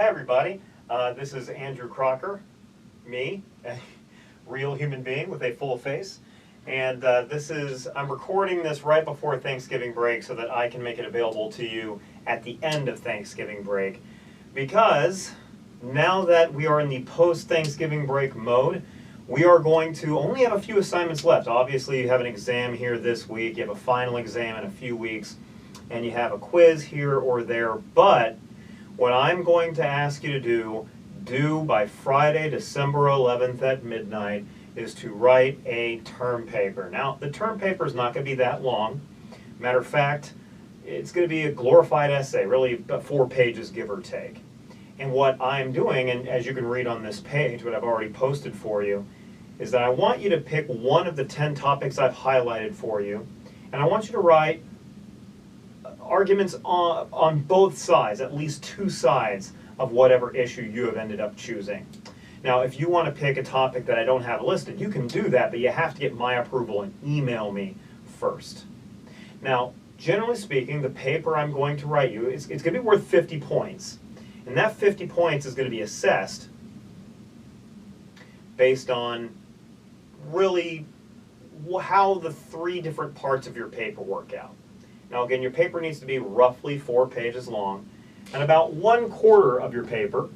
Hi everybody, this is Andrew Crocker, me, a real human being with a full face, and I'm recording this right before Thanksgiving break so that I can make it available to you at the end of Thanksgiving break, because now that we are in the post-Thanksgiving break mode, we are going to only have a few assignments left. Obviously you have an exam here this week, you have a final exam in a few weeks, and you have a quiz here or there, but what I'm going to ask you to do by Friday, December 11th at midnight, is to write a term paper. Now, the term paper is not going to be that long. Matter of fact, it's going to be a glorified essay, really about 4 pages, give or take. And what I'm doing, and as you can read on this page, what I've already posted for you, is that I want you to pick one of the 10 topics I've highlighted for you, and I want you to write arguments on both sides, at least 2 sides of whatever issue you have ended up choosing. Now, if you want to pick a topic that I don't have listed, you can do that, but you have to get my approval and email me first. Now, generally speaking, the paper I'm going to write you, it's going to be worth 50 points. And that 50 points is going to be assessed based on really how the 3 different parts of your paper work out. Now again, your paper needs to be roughly 4 pages long, and about 1/4 of your paper,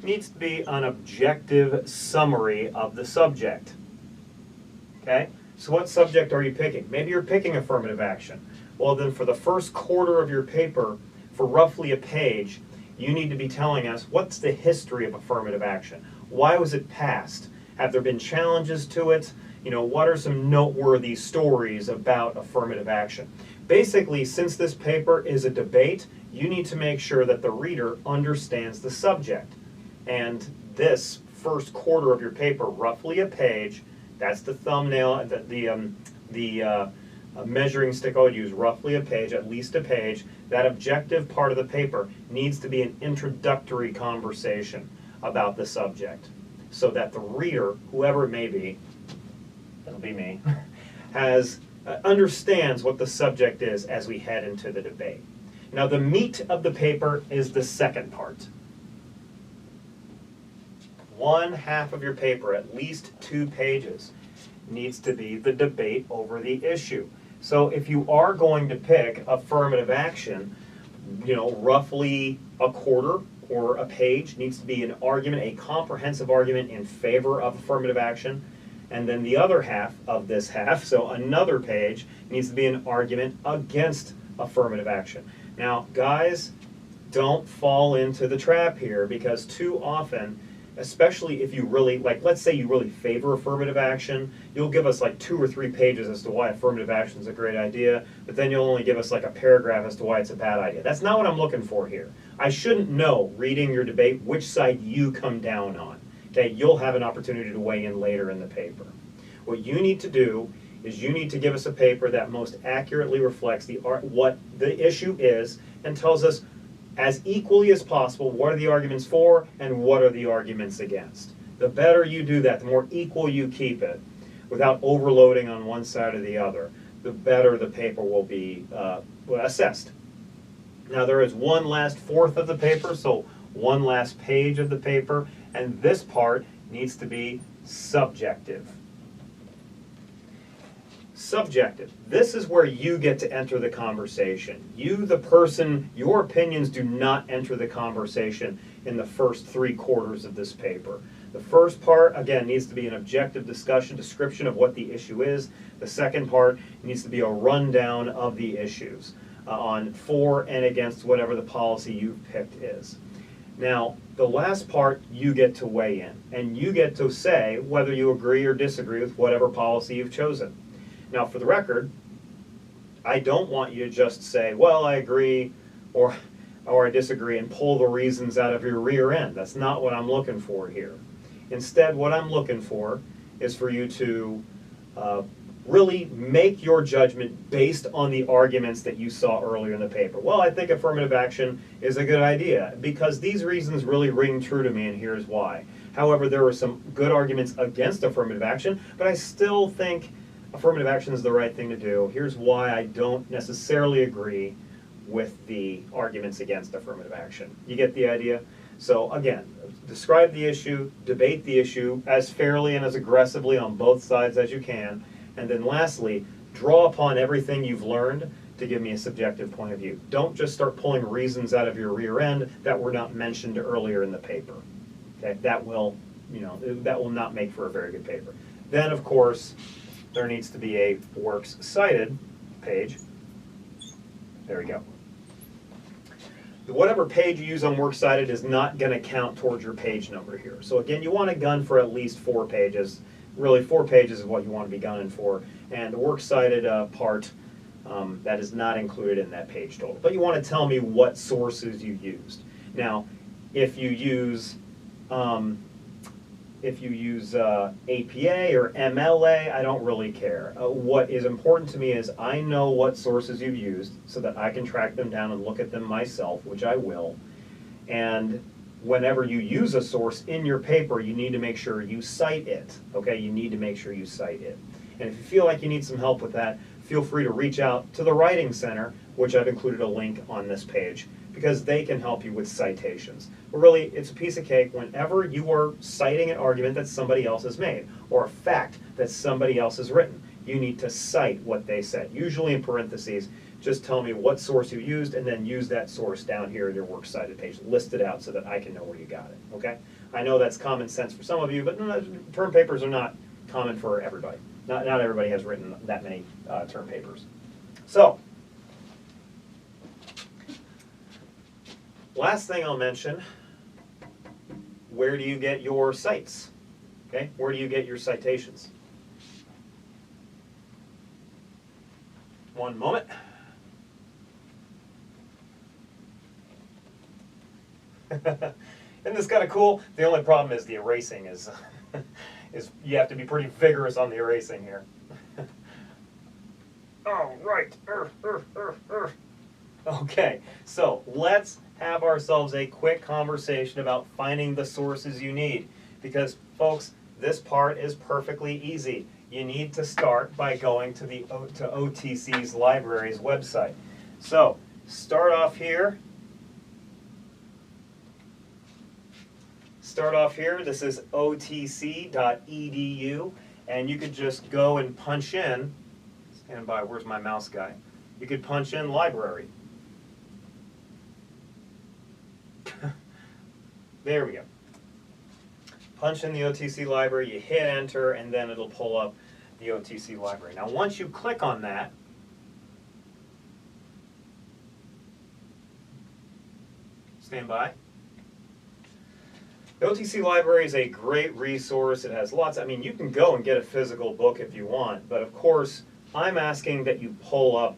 needs to be an objective summary of the subject. Okay? So what subject are you picking? Maybe you're picking affirmative action. Well then, for the first 1/4 of your paper, for roughly a page, you need to be telling us what's the history of affirmative action. Why was it passed? Have there been challenges to it? You know, what are some noteworthy stories about affirmative action? Basically, since this paper is a debate, you need to make sure that the reader understands the subject. And this first 1/4 of your paper, roughly a page, that's the thumbnail, the measuring stick I would use, roughly a page, at least a page. That objective part of the paper needs to be an introductory conversation about the subject, so that the reader, whoever it may be, that'll be me, understands what the subject is as we head into the debate. Now the meat of the paper is the second part. 1/2 of your paper, at least 2 pages, needs to be the debate over the issue. So if you are going to pick affirmative action, you know, roughly a 1/4 or a page needs to be an argument, a comprehensive argument in favor of affirmative action. And then the other half of this half, so another page, needs to be an argument against affirmative action. Now, guys, don't fall into the trap here, because too often, especially if you really, like, let's say you really favor affirmative action, you'll give us like 2 or 3 pages as to why affirmative action is a great idea, but then you'll only give us like a paragraph as to why it's a bad idea. That's not what I'm looking for here. I shouldn't know, reading your debate, which side you come down on. Okay, you'll have an opportunity to weigh in later in the paper. What you need to do is you need to give us a paper that most accurately reflects what the issue is, and tells us as equally as possible what are the arguments for and what are the arguments against. The better you do that, the more equal you keep it, without overloading on one side or the other, the better the paper will be assessed. Now there is one last 1/4 of the paper, so one last page of the paper, and this part needs to be subjective. Subjective. This is where you get to enter the conversation. You, the person, your opinions do not enter the conversation in the first 3/4 of this paper. The first part, again, needs to be an objective discussion, description of what the issue is. The second part needs to be a rundown of the issues on for and against whatever the policy you've picked is. Now, the last part, you get to weigh in, and you get to say whether you agree or disagree with whatever policy you've chosen. Now, for the record, I don't want you to just say, well, I agree, or I disagree, and pull the reasons out of your rear end. That's not what I'm looking for here. Instead, what I'm looking for is for you to really make your judgment based on the arguments that you saw earlier in the paper. Well, I think affirmative action is a good idea because these reasons really ring true to me, and here's why. However, there were some good arguments against affirmative action, but I still think affirmative action is the right thing to do. Here's why I don't necessarily agree with the arguments against affirmative action. You get the idea? So again, describe the issue, debate the issue as fairly and as aggressively on both sides as you can, and then lastly, draw upon everything you've learned to give me a subjective point of view. Don't just start pulling reasons out of your rear end that were not mentioned earlier in the paper. Okay, that will not make for a very good paper. Then, of course, there needs to be a works cited page. There we go. Whatever page you use on works cited is not going to count towards your page number here. So again, you want to gun for at least 4 pages. Really, 4 pages is what you want to be gunning for. And the works cited part, that is not included in that page total. But you want to tell me what sources you used. Now, if you use APA or MLA, I don't really care. What is important to me is I know what sources you've used so that I can track them down and look at them myself, which I will. And whenever you use a source in your paper, you need to make sure you cite it. Okay, you need to make sure you cite it. And if you feel like you need some help with that, feel free to reach out to the Writing Center, which I've included a link on this page, because they can help you with citations. But really, it's a piece of cake whenever you are citing an argument that somebody else has made, or a fact that somebody else has written. You need to cite what they said, usually in parentheses. Just tell me what source you used, and then use that source down here in your works cited page. List it out so that I can know where you got it, okay? I know that's common sense for some of you, but term papers are not common for everybody. Not everybody has written that many term papers. So, last thing I'll mention, where do you get your cites? Okay, where do you get your citations? One moment. Isn't this kind of cool? The only problem is the erasing is, you have to be pretty vigorous on the erasing here. Oh, right. Okay, so let's have ourselves a quick conversation about finding the sources you need. Because, folks, this part is perfectly easy. You need to start by going to OTC's library's website. So, start off here. This is otc.edu, and you could just go and punch in, stand by, where's my mouse guy? You could punch in library. There we go. Punch in the OTC library, you hit enter, and then it'll pull up the OTC library. Now once you click on that, stand by. The OTC library is a great resource. It has lots, you can go and get a physical book if you want, but of course, I'm asking that you pull up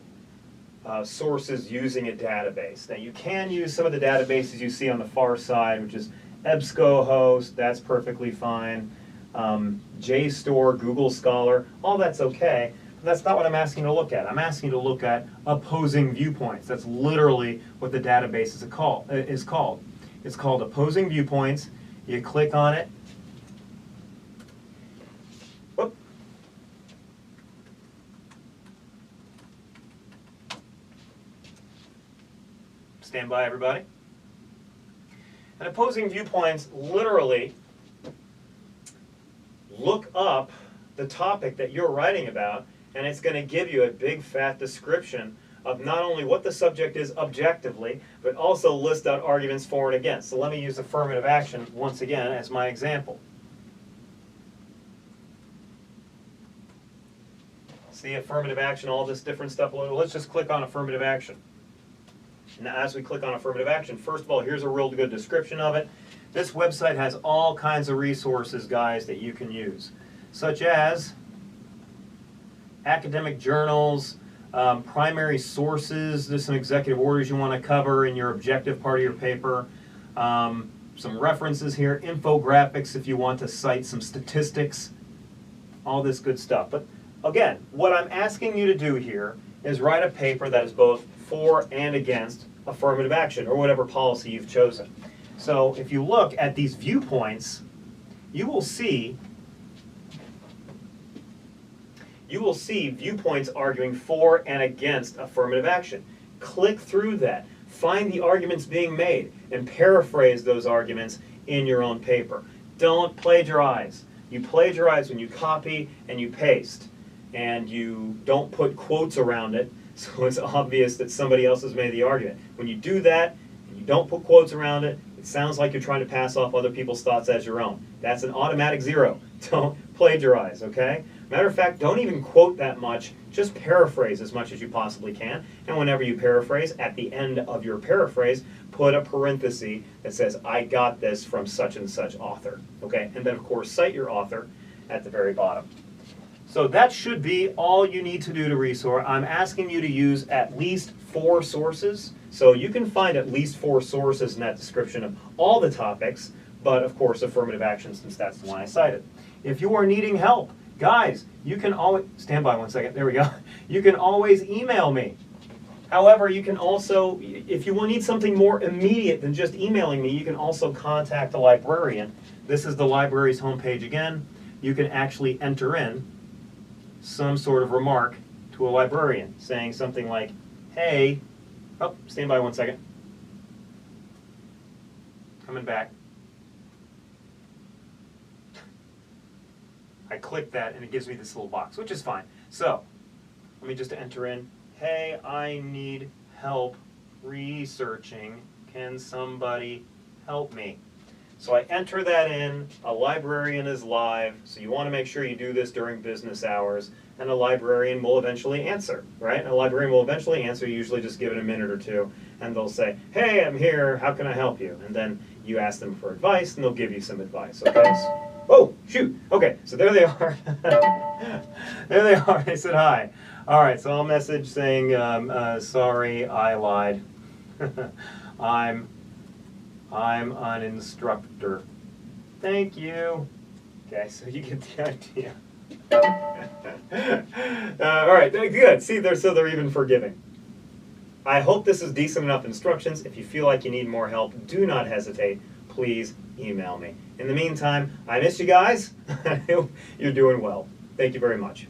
sources using a database. Now you can use some of the databases you see on the far side, which is EBSCOhost, that's perfectly fine. JSTOR, Google Scholar, all that's okay. But that's not what I'm asking you to look at. I'm asking you to look at opposing viewpoints. That's literally what the database is called. It's called opposing viewpoints. You click on it. Whoop. Stand by, everybody. And opposing viewpoints literally look up the topic that you're writing about, and it's going to give you a big fat description of not only what the subject is objectively, but also list out arguments for and against. So let me use affirmative action once again as my example. See affirmative action, all this different stuff. Let's just click on affirmative action. Now as we click on affirmative action, first of all, here's a real good description of it. This website has all kinds of resources, guys, that you can use, such as academic journals, primary sources. There's some executive orders you want to cover in your objective part of your paper. Some references here, infographics if you want to cite some statistics, all this good stuff. But again, what I'm asking you to do here is write a paper that is both for and against affirmative action, or whatever policy you've chosen. So if you look at these viewpoints, you will see viewpoints arguing for and against affirmative action. click through that, find the arguments being made, and paraphrase those arguments in your own paper. Don't plagiarize. You plagiarize when you copy and you paste, and you don't put quotes around it so it's obvious that somebody else has made the argument. When you do that, and you don't put quotes around it, it sounds like you're trying to pass off other people's thoughts as your own. That's an automatic 0. Don't plagiarize, okay? Matter of fact, don't even quote that much. Just paraphrase as much as you possibly can. And whenever you paraphrase, at the end of your paraphrase, put a parenthesis that says, I got this from such and such author. Okay? And then, of course, cite your author at the very bottom. So that should be all you need to do to resource. I'm asking you to use at least 4 sources. So you can find at least 4 sources in that description of all the topics, but of course affirmative action, since that's the one I cited. If you are needing help, guys, you can always, stand by one second, there we go. You can always email me. However, you can also, if you will need something more immediate than just emailing me, you can also contact a librarian. This is the library's homepage again. You can actually enter in some sort of remark to a librarian, saying something like, hey, oh, stand by one second. Coming back. I click that and it gives me this little box, which is fine. So, let me just enter in, hey, I need help researching. Can somebody help me? So I enter that in, a librarian is live, so you want to make sure you do this during business hours, and a librarian will eventually answer, right? And a librarian will eventually answer, you usually just give it a minute or two, and they'll say, hey, I'm here, how can I help you? And then you ask them for advice, and they'll give you some advice, okay? Oh, shoot, okay, so there they are. There they are, they said hi. All right, so I'll message saying, sorry, I lied. I'm an instructor. Thank you. Okay, so you get the idea. All right, good. See, they're even forgiving. I hope this is decent enough instructions. If you feel like you need more help, do not hesitate. Please email me. In the meantime, I miss you guys. You're doing well. Thank you very much.